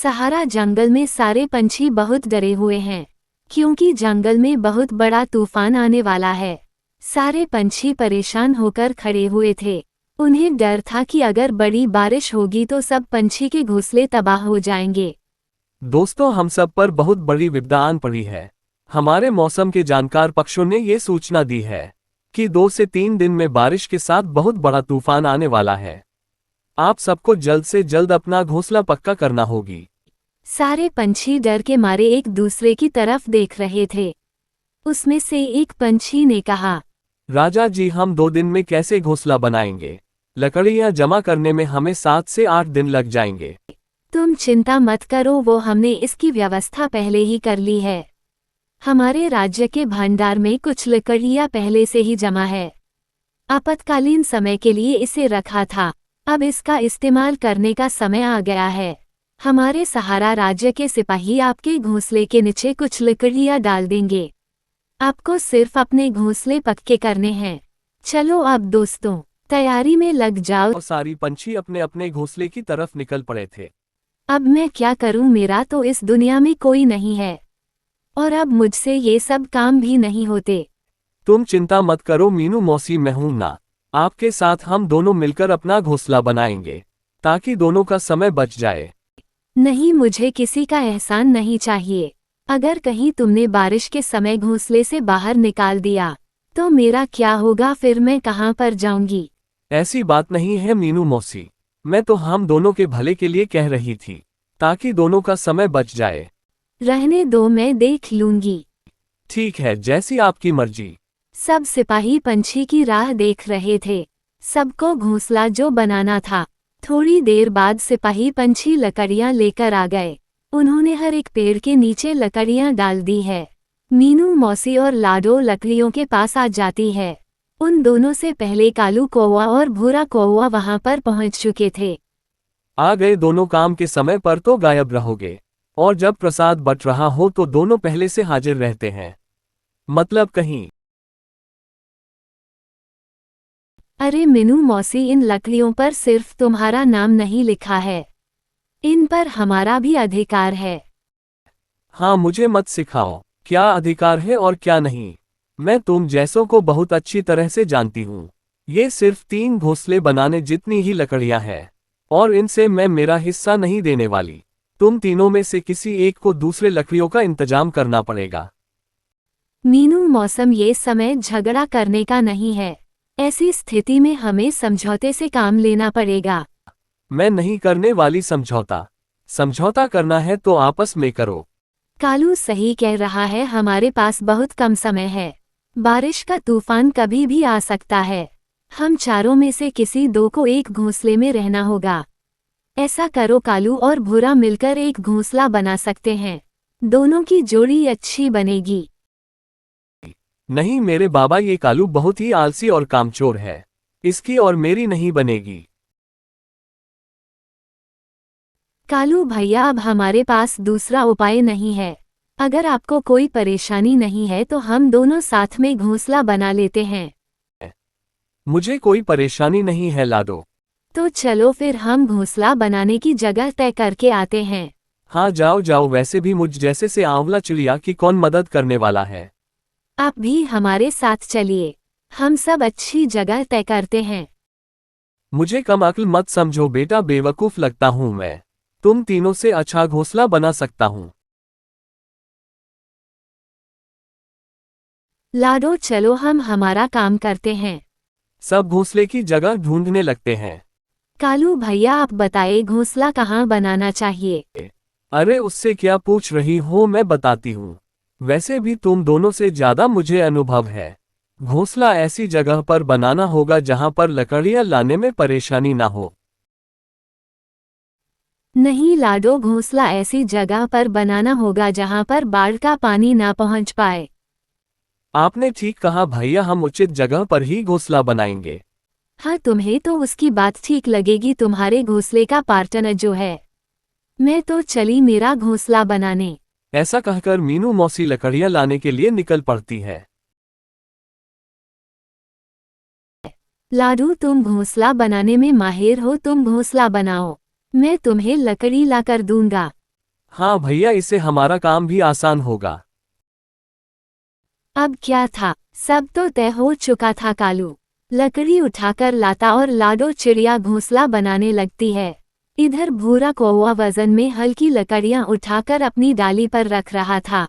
सहारा जंगल में सारे पंछी बहुत डरे हुए हैं, क्योंकि जंगल में बहुत बड़ा तूफान आने वाला है। सारे पंछी परेशान होकर खड़े हुए थे। उन्हें डर था कि अगर बड़ी बारिश होगी तो सब पंछी के घोंसले तबाह हो जाएंगे। दोस्तों, हम सब पर बहुत बड़ी विपदा आन पड़ी है। हमारे मौसम के जानकार पक्षियों ने ये सूचना दी है कि 2 से 3 दिन में बारिश के साथ बहुत बड़ा तूफान आने वाला है। आप सबको जल्द से जल्द अपना घोंसला पक्का करना होगी। सारे पंछी डर के मारे एक दूसरे की तरफ देख रहे थे। उसमें से एक पंछी ने कहा, राजा जी, हम 2 दिन में कैसे घोंसला बनाएंगे? लकड़ियां जमा करने में हमें 7 से 8 दिन लग जाएंगे। तुम चिंता मत करो, वो हमने इसकी व्यवस्था पहले ही कर ली है। हमारे राज्य के भंडार में कुछ लकड़ियां पहले से ही जमा है। आपातकालीन समय के लिए इसे रखा था, अब इसका इस्तेमाल करने का समय आ गया है। हमारे सहारा राज्य के सिपाही आपके घोंसले के नीचे कुछ लकड़ियां डाल देंगे। आपको सिर्फ अपने घोंसले पक्के करने हैं। चलो अब दोस्तों, तैयारी में लग जाओ। और सारी पंछी अपने अपने घोंसले की तरफ निकल पड़े थे। अब मैं क्या करूं, मेरा तो इस दुनिया में कोई नहीं है और अब मुझसे ये सब काम भी नहीं होते। तुम चिंता मत करो मीनू मौसी, मैं हूं ना। आपके साथ हम दोनों मिलकर अपना घोंसला बनाएंगे ताकि दोनों का समय बच जाए। नहीं, मुझे किसी का एहसान नहीं चाहिए। अगर कहीं तुमने बारिश के समय घोंसले से बाहर निकाल दिया तो मेरा क्या होगा? फिर मैं कहां पर जाऊंगी? ऐसी बात नहीं है मीनू मौसी, मैं तो हम दोनों के भले के लिए कह रही थी, ताकि दोनों का समय बच जाए। रहने दो, मैं देख लूंगी। ठीक है, जैसी आपकी मर्जी। सब सिपाही पंछी की राह देख रहे थे। सबको घोंसला जो बनाना था। थोड़ी देर बाद सिपाही पंछी लकड़ियां लेकर आ गए। उन्होंने हर एक पेड़ के नीचे लकड़ियां डाल दी है। मीनू मौसी और लाडो लकड़ियों के पास आ जाती है। उन दोनों से पहले कालू कौवा और भूरा कौवा वहां पर पहुंच चुके थे। आ गए दोनों, काम के समय पर तो गायब रहोगे, और जब प्रसाद बट रहा हो तो दोनों पहले से हाजिर रहते हैं। मतलब कहीं। अरे मीनू मौसी, इन लकड़ियों पर सिर्फ तुम्हारा नाम नहीं लिखा है, इन पर हमारा भी अधिकार है। हाँ, मुझे मत सिखाओ क्या अधिकार है और क्या नहीं। मैं तुम जैसों को बहुत अच्छी तरह से जानती हूँ। ये सिर्फ 3 घोंसले बनाने जितनी ही लकड़ियां हैं, और इनसे मैं मेरा हिस्सा नहीं देने वाली। तुम तीनों में से किसी एक को दूसरे लकड़ियों का इंतजाम करना पड़ेगा। मीनू मौसम, ये समय झगड़ा करने का नहीं है। ऐसी स्थिति में हमें समझौते से काम लेना पड़ेगा। मैं नहीं करने वाली समझौता। समझौता करना है तो आपस में करो। कालू सही कह रहा है, हमारे पास बहुत कम समय है। बारिश का तूफान कभी भी आ सकता है। हम चारों में से किसी 2 को एक घोंसले में रहना होगा। ऐसा करो, कालू और भूरा मिलकर एक घोंसला बना सकते हैं। दोनों की जोड़ी अच्छी बनेगी। नहीं मेरे बाबा, ये कालू बहुत ही आलसी और कामचोर है। इसकी और मेरी नहीं बनेगी। कालू भैया, अब हमारे पास दूसरा उपाय नहीं है। अगर आपको कोई परेशानी नहीं है तो हम दोनों साथ में घोंसला बना लेते हैं। मुझे कोई परेशानी नहीं है लाडो। तो चलो फिर हम घोंसला बनाने की जगह तय करके आते हैं। हाँ जाओ जाओ, वैसे भी मुझ जैसे से आंवला चिड़िया की कौन मदद करने वाला है। आप भी हमारे साथ चलिए, हम सब अच्छी जगह तय करते हैं। मुझे कम अक्ल मत समझो बेटा, बेवकूफ लगता हूँ मैं। तुम तीनों से अच्छा घोंसला बना सकता हूँ। लाडो चलो, हम हमारा काम करते हैं। सब घोंसले की जगह ढूंढने लगते हैं। कालू भैया, आप बताइए घोंसला कहाँ बनाना चाहिए? अरे उससे क्या पूछ रही हो, मैं बताती हूँ। वैसे भी तुम दोनों से ज्यादा मुझे अनुभव है। घोंसला ऐसी जगह पर बनाना होगा जहां पर लकड़ियां लाने में परेशानी ना हो। नहीं लाडो, घोंसला ऐसी जगह पर बनाना होगा जहां पर बाढ़ का पानी ना पहुंच पाए। आपने ठीक कहा भैया, हम उचित जगह पर ही घोंसला बनाएंगे। हाँ, तुम्हें तो उसकी बात ठीक लगेगी, तुम्हारे घोंसले का पार्टनर जो है। मैं तो चली मेरा घोंसला बनाने। ऐसा कहकर मीनू मौसी लकड़ियां लाने के लिए निकल पड़ती है। लाडू, तुम घोंसला बनाने में माहिर हो, तुम घोंसला बनाओ। मैं तुम्हें लकड़ी लाकर दूंगा। हाँ भैया, इससे हमारा काम भी आसान होगा। अब क्या था, सब तो तय हो चुका था। कालू लकड़ी उठाकर लाता और लाडो चिड़िया घोंसला बनाने लगती है। इधर भूरा कौवा वजन में हल्की लकड़ियां उठाकर अपनी डाली पर रख रहा था।